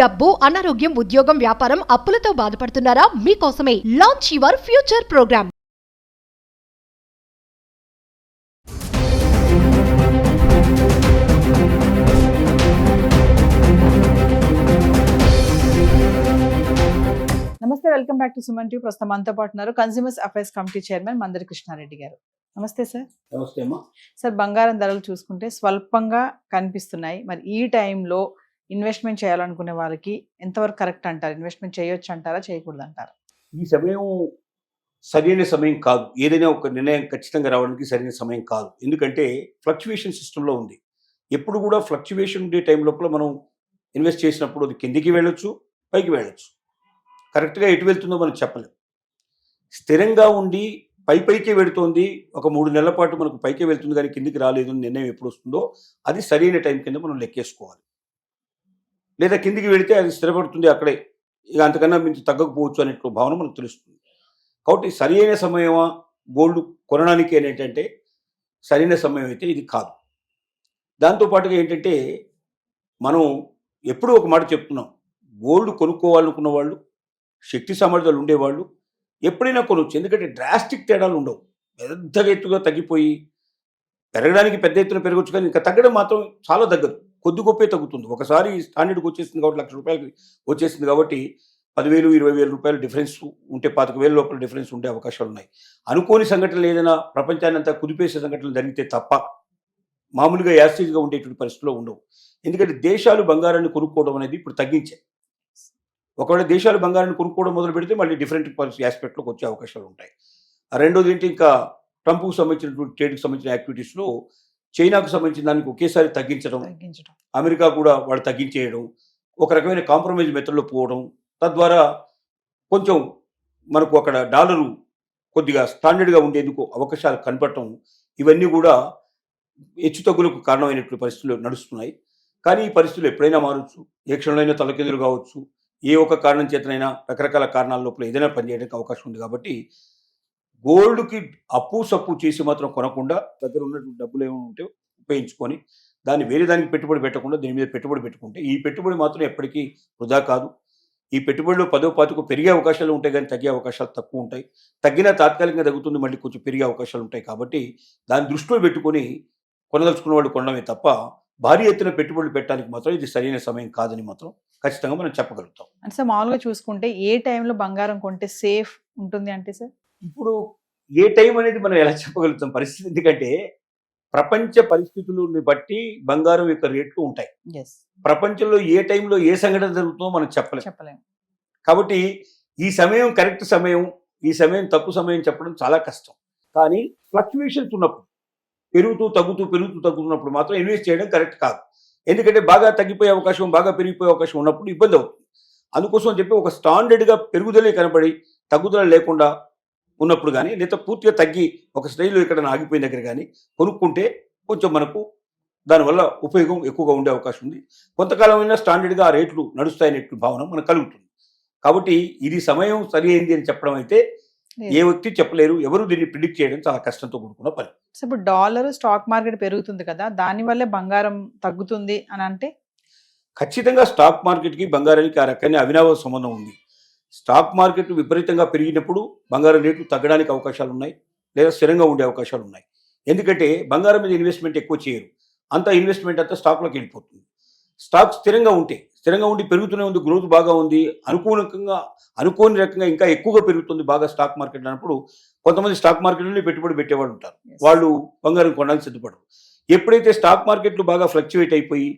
డబ్బు, అనారోగ్యం, ఉద్యోగం, వ్యాపారం, అప్పులతో బాధపడుతున్నారా? మీకోసమే లాంచ్ యువర్ ఫ్యూచర్ ప్రోగ్రామ్. నమస్తే, welcome back to Suman TV. ప్రస్తుతం మనతో పాటు ఉన్నారు consumers affairs committee chairman మందరి Krishna Reddy గారు. నమస్తే సార్. నమస్తే అమ్మా. సార్, బంగారం ధరలు చూసుకుంటే స్వల్పంగా కనిపిస్తున్నాయి. మరి ఈ టైంలో ఇన్వెస్ట్మెంట్ చేయాలనుకునే వాళ్ళకి ఎంతవరకు కరెక్ట్ అంటారు? ఇన్వెస్ట్మెంట్ చేయొచ్చు అంటారా, చేయకూడదు అంటారా? ఈ సమయం సరైన సమయం కాదు. ఏదైనా ఒక నిర్ణయం ఖచ్చితంగా రావడానికి సరైన సమయం కాదు. ఎందుకంటే ఫ్లక్చువేషన్ సిస్టంలో ఉంది. ఎప్పుడు కూడా ఫ్లక్చువేషన్ ఉండే టైం లోపల మనం ఇన్వెస్ట్ చేసినప్పుడు అది కిందికి వెళ్ళొచ్చు, పైకి వెళ్ళొచ్చు. కరెక్ట్గా ఎటు వెళ్తుందో మనం చెప్పలేం. స్థిరంగా ఉండి పైకే వెళుతోంది, ఒక 3 నెలల పాటు మనకు పైకే వెళ్తుంది కానీ కిందికి రాలేదు అని నిర్ణయం ఎప్పుడు వస్తుందో అది సరైన టైం కింద మనం లెక్కేసుకోవాలి. లేదా కిందికి వెళితే అది స్థిరపడుతుంది అక్కడే, ఇక అంతకన్నా మించి తగ్గకపోవచ్చు అనే భావన మనకు తెలుస్తుంది. కాబట్టి సరైన సమయమా గోల్డ్ కొనడానికి ఏంటంటే సరైన సమయం అయితే ఇది కాదు. దాంతోపాటుగా ఏంటంటే మనం ఎప్పుడూ ఒక మాట చెప్తున్నాం, గోల్డ్ కొనుక్కోవాలనుకున్న వాళ్ళు, శక్తి సామర్థ్యాలు ఉండేవాళ్ళు ఎప్పుడైనా కొనవచ్చు. ఎందుకంటే డ్రాస్టిక్ తేడాలు ఉండవు. పెద్దగా ఎత్తుగా తగ్గిపోయి పెరగడానికి పెద్ద ఎత్తున పెరగచ్చు, కానీ ఇంకా తగ్గడం మాత్రం చాలా తగ్గదు, కొద్ది గొప్పే తగ్గుతుంది. ఒకసారి స్టాండర్డ్కి వచ్చేసింది కాబట్టి, ₹1,00,000 వచ్చేసింది కాబట్టి 10,000, 20,000 రూపాయలు డిఫరెన్స్ ఉంటే 25,000 లోపల డిఫరెన్స్ ఉండే అవకాశాలు ఉన్నాయి. అనుకోని సంఘటనలు ఏదైనా ప్రపంచాన్ని అంతా కుదిపేసే సంఘటనలు జరిగితే తప్ప మామూలుగా యాసిడ్గా ఉండేటువంటి పరిస్థితుల్లో ఉండవు. ఎందుకంటే దేశాలు బంగారాన్ని కొనుక్కోవడం అనేది ఇప్పుడు తగ్గించాయి. ఒకవేళ దేశాలు బంగారాన్ని కొనుక్కోవడం మొదలు పెడితే మళ్ళీ డిఫరెంట్ ఆస్పెక్ట్లోకి వచ్చే అవకాశాలు ఉంటాయి. రెండోది ఏంటి, ఇంకా ట్రంప్కు సంబంధించినటువంటి ట్రేడ్కి సంబంధించిన యాక్టివిటీస్లో చైనాకు సంబంధించిన దానికి ఒకేసారి తగ్గించడం, అమెరికా కూడా వాళ్ళు తగ్గించేయడం, ఒక రకమైన కాంప్రమైజ్ మెథడ్లో పోవడం, తద్వారా కొంచెం మనకు అక్కడ డాలరు కొద్దిగా స్టాండర్డ్గా ఉండేందుకు అవకాశాలు కనపడటం, ఇవన్నీ కూడా హెచ్చుతగ్గులకు కారణమైనటువంటి పరిస్థితులు నడుస్తున్నాయి. కానీ ఈ పరిస్థితులు ఎప్పుడైనా మారచ్చు, ఏ క్షణంలో తలకిందులు కావచ్చు, ఏ ఒక్క కారణం చేతనైనా రకరకాల కారణాల లోపల ఏదైనా పనిచేయడానికి అవకాశం ఉంది. కాబట్టి గోల్డ్కి అప్పు సప్పు చేసి మాత్రం కొనకుండా దగ్గర ఉన్నటువంటి డబ్బులు ఏమైనా ఉంటే ఉపయోగించుకొని దాన్ని వేరే దానికి పెట్టుబడి పెట్టకుండా దీని మీద పెట్టుబడి పెట్టుకుంటే ఈ పెట్టుబడి మాత్రం ఎప్పటికీ వృధా కాదు. ఈ పెట్టుబడిలో 10-15 పెరిగే అవకాశాలు ఉంటాయి, కానీ తగ్గే అవకాశాలు తక్కువ ఉంటాయి. తగ్గినా తాత్కాలికంగా తగ్గుతుంది, మళ్ళీ కొంచెం పెరిగే అవకాశాలు ఉంటాయి. కాబట్టి దాన్ని దృష్టిలో పెట్టుకొని కొనదలుచుకున్న వాళ్ళు కొనడమే తప్ప భారీ ఎత్తున పెట్టుబడులు పెట్టడానికి మాత్రం ఇది సరైన సమయం కాదని మాత్రం ఖచ్చితంగా మనం చెప్పగలుగుతాం. అంటే సార్, మామూలుగా చూసుకుంటే ఏ టైంలో బంగారం కొంటే సేఫ్ ఉంటుంది అంటే సార్? ఇప్పుడు ఏ టైం అనేది మనం ఎలా చెప్పగలుగుతాం పరిస్థితి, ఎందుకంటే ప్రపంచ పరిస్థితులను బట్టి బంగారం యొక్క రేట్లు ఉంటాయి. ప్రపంచంలో ఏ టైంలో ఏ సంఘటన జరుగుతుందో మనం చెప్పలేం. కాబట్టి ఈ సమయం కరెక్ట్ సమయం, ఈ సమయం తప్పు సమయం చెప్పడం చాలా కష్టం. కానీ ఫ్లక్చువేషన్స్ ఉన్నప్పుడు, పెరుగుతూ తగ్గుతున్నప్పుడు మాత్రం ఇన్వెస్ట్ చేయడం కరెక్ట్ కాదు. ఎందుకంటే బాగా తగ్గిపోయే అవకాశం, బాగా పెరిగిపోయే అవకాశం ఉన్నప్పుడు ఇబ్బంది అవుతుంది. అందుకోసం అని చెప్పి ఒక స్టాండర్డ్గా పెరుగుదలే కనబడి తగ్గుదల లేకుండా ఉన్నప్పుడు కానీ, లేదా పూర్తిగా తగ్గి ఒక స్టేజ్లో ఇక్కడ ఆగిపోయిన దగ్గర కానీ కొనుక్కుంటే కొంచెం మనకు దానివల్ల ఉపయోగం ఎక్కువగా ఉండే అవకాశం ఉంది. కొంతకాలం అయినా స్టాండర్డ్గా ఆ రేట్లు నడుస్తాయనేటువంటి భావన మనకు కలుగుతుంది. కాబట్టి ఇది సమయం సరి అయింది అని చెప్పడం అయితే ఏ వ్యక్తి చెప్పలేరు. ఎవరు దీన్ని ప్రిడిక్ట్ చేయడం చాలా కష్టంతో కూడుకున్న పని. ఇప్పుడు డాలర్ స్టాక్ మార్కెట్ పెరుగుతుంది కదా, దానివల్లే బంగారం తగ్గుతుంది అని అంటే ఖచ్చితంగా స్టాక్ మార్కెట్కి బంగారానికి ఆ రకమైన అవినాభావ సంబంధం ఉంది. స్టాక్ మార్కెట్ విపరీతంగా పెరిగినప్పుడు బంగారం రేట్లు తగ్గడానికి అవకాశాలు ఉన్నాయి, లేదా స్థిరంగా ఉండే అవకాశాలు ఉన్నాయి. ఎందుకంటే బంగారం మీద ఇన్వెస్ట్మెంట్ ఎక్కువ చేయరు, అంత ఇన్వెస్ట్మెంట్ అంతా స్టాక్లోకి వెళ్ళిపోతుంది. స్టాక్ స్థిరంగా ఉండి పెరుగుతూనే ఉంది, గ్రోత్ బాగా ఉంది, అనుకోని రకంగా ఇంకా ఎక్కువగా పెరుగుతుంది బాగా స్టాక్ మార్కెట్ అన్నప్పుడు కొంతమంది స్టాక్ మార్కెట్లోనే పెట్టుబడి పెట్టేవాళ్ళు ఉంటారు. వాళ్ళు బంగారం కొనడానికి సిద్ధపడరు. ఎప్పుడైతే స్టాక్ మార్కెట్లు బాగా ఫ్లక్చువేట్ అయిపోయి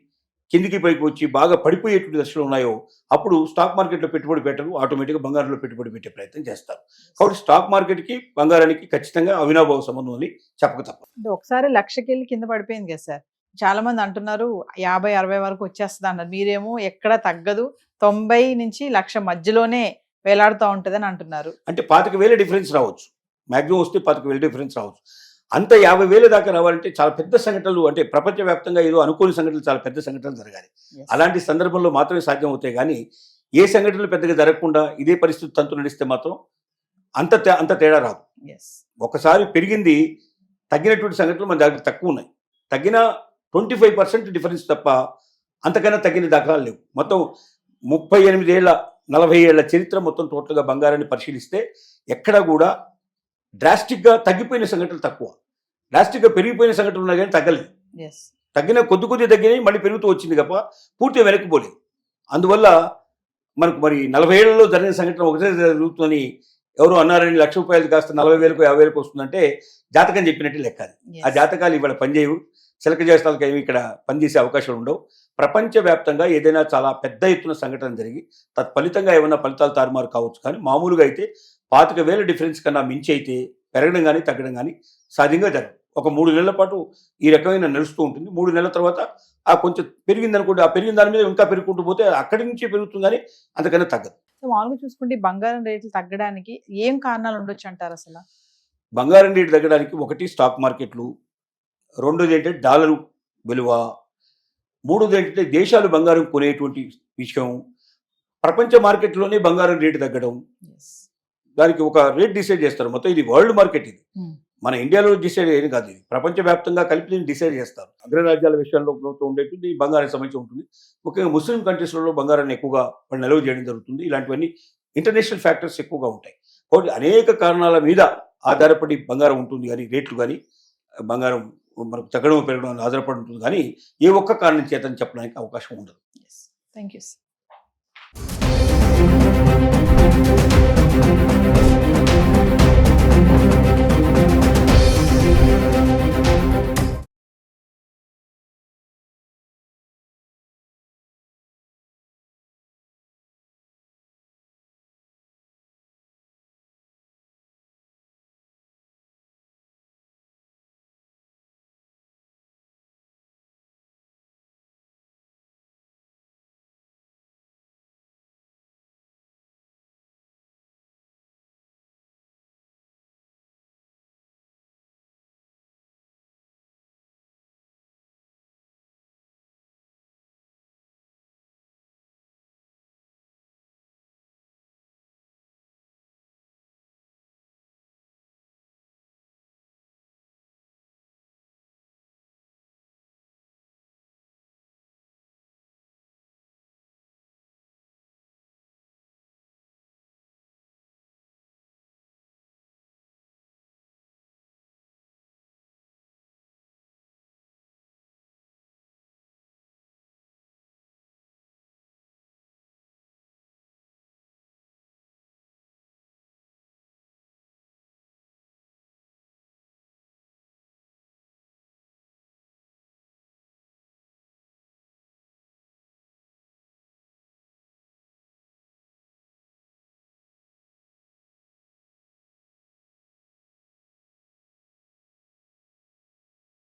కిందికి పైకి వచ్చి బాగా పడిపోయేటువంటి దశలో ఉన్నాయో అప్పుడు స్టాక్ మార్కెట్లో పెట్టుబడి పెట్టరు, ఆటోమేటిక్గా బంగారంలో పెట్టుబడి పెట్టే ప్రయత్నం చేస్తారు. కాబట్టి స్టాక్ మార్కెట్కి బంగారానికి ఖచ్చితంగా అవినాభావ సంబంధం అని చెప్పక తప్పదు. ఒకసారి 1,00,000 కింద పడిపోయింది కదా సార్, చాలా మంది అంటున్నారు 50-60 వరకు వచ్చేస్తుంది అన్నారు. మీరేమో ఎక్కడ తగ్గదు, 90 నుంచి 1,00,000 మధ్యలోనే వేలాడుతూ ఉంటుంది అని అంటున్నారు. అంటే 25,000 డిఫరెన్స్ రావచ్చు, మాక్సిమం వస్తే 25,000 డిఫరెన్స్ రావచ్చు. అంత 50,000 దాకా రావాలంటే చాలా పెద్ద సంఘటనలు, అంటే ప్రపంచవ్యాప్తంగా ఏదో అనుకోని సంఘటనలు, చాలా పెద్ద సంఘటనలు జరగాలి. అలాంటి సందర్భంలో మాత్రమే సాధ్యం అవుతాయి. కానీ ఏ సంఘటనలు పెద్దగా జరగకుండా ఇదే పరిస్థితి తంతు నడిస్తే మాత్రం అంత తేడా రాదు. ఒకసారి పెరిగింది, తగ్గినటువంటి సంఘటనలు మన దగ్గర తక్కువ ఉన్నాయి. తగ్గిన 25% డిఫరెన్స్ తప్ప అంతకన్నా తగ్గిన దాఖలాలు లేవు. మొత్తం 38 ఏళ్ల 40 ఏళ్ల చరిత్ర మొత్తం టోటల్గా బంగారాన్ని పరిశీలిస్తే ఎక్కడా కూడా డ్రాస్టిక్గా తగ్గిపోయిన సంఘటనలు తక్కువ, డ్రాస్టిక్గా పెరిగిపోయిన సంఘటనలు ఉన్నాయి కానీ తగ్గలేదు. ఎస్. తగ్గిన కొద్ది తగ్గినాయి, మళ్ళీ పెరుగుతూ వచ్చింది తప్ప పూర్తిగా వెనక్కిపోలేదు. అందువల్ల మనకు మరి 40 ఏళ్లలో జరిగిన సంఘటన ఒకటే జరుగుతుందని ఎవరు అన్నారని ₹1,00,000 కాస్త 40,000 50,000 వస్తుందంటే జాతకం చెప్పినట్టు లెక్క అది. ఆ జాతకాలు ఇవాళ పనిచేయవు, చిలక చేస్తాలకు ఏమి ఇక్కడ పనిచేసే అవకాశాలు ఉండవు. ప్రపంచవ్యాప్తంగా ఏదైనా చాలా పెద్ద ఎత్తున సంఘటన జరిగి తత్ఫలితంగా ఏమైనా ఫలితాలు తారుమారు కావచ్చు, కానీ మామూలుగా అయితే 25,000 డిఫరెన్స్ కన్నా మించి అయితే పెరగడం కానీ తగ్గడం కానీ సహజంగా జరగదు. ఒక 3 నెలల పాటు ఈ రకమైన నడుస్తూ ఉంటుంది. 3 నెలల తర్వాత ఆ కొంచెం పెరిగింది అనుకోండి, ఆ పెరిగిన దాని మీద ఇంకా పెరుగుకుంటూ పోతే అక్కడి నుంచి పెరుగుతుంది కానీ అంతకన్నా తగ్గదు. సో మామూలుగా చూసుకుంటే ఈ బంగారం రేట్లు తగ్గడానికి ఏం కారణాలు ఉండొచ్చు అంటారు అసలు? బంగారం రేటు తగ్గడానికి ఒకటి స్టాక్ మార్కెట్లు, రెండోది ఏంటంటే డాలరు విలువ, మూడోది ఏంటంటే దేశాలు బంగారం కొనేటువంటి విషయం, ప్రపంచ మార్కెట్లోనే బంగారం రేటు తగ్గడం. ఎస్. దానికి ఒక రేట్ డిసైడ్ చేస్తారు. మొత్తం ఇది వరల్డ్ మార్కెట్, ఇది మన ఇండియాలో డిసైడ్ అయ్యేది కాదు, ఇది ప్రపంచవ్యాప్తంగా కలిపి దీన్ని డిసైడ్ చేస్తారు. అగ్రరాజ్యాల విషయంలో ఉండేటువంటి బంగారం సమస్య ఉంటుంది. ముఖ్యంగా ముస్లిం కంట్రీస్లలో బంగారాన్ని ఎక్కువగా వాళ్ళు నిల్వ చేయడం జరుగుతుంది. ఇలాంటివన్నీ ఇంటర్నేషనల్ ఫ్యాక్టర్స్ ఎక్కువగా ఉంటాయి. కాబట్టి అనేక కారణాల మీద ఆధారపడి బంగారం ఉంటుంది, కానీ రేట్లు కానీ బంగారం మనకు తగ్గడం పెరగడం ఆధారపడి ఉంటుంది, కానీ ఏ ఒక్క కారణం చేతని చెప్పడానికి అవకాశం ఉండదు. ఎస్. Thank you.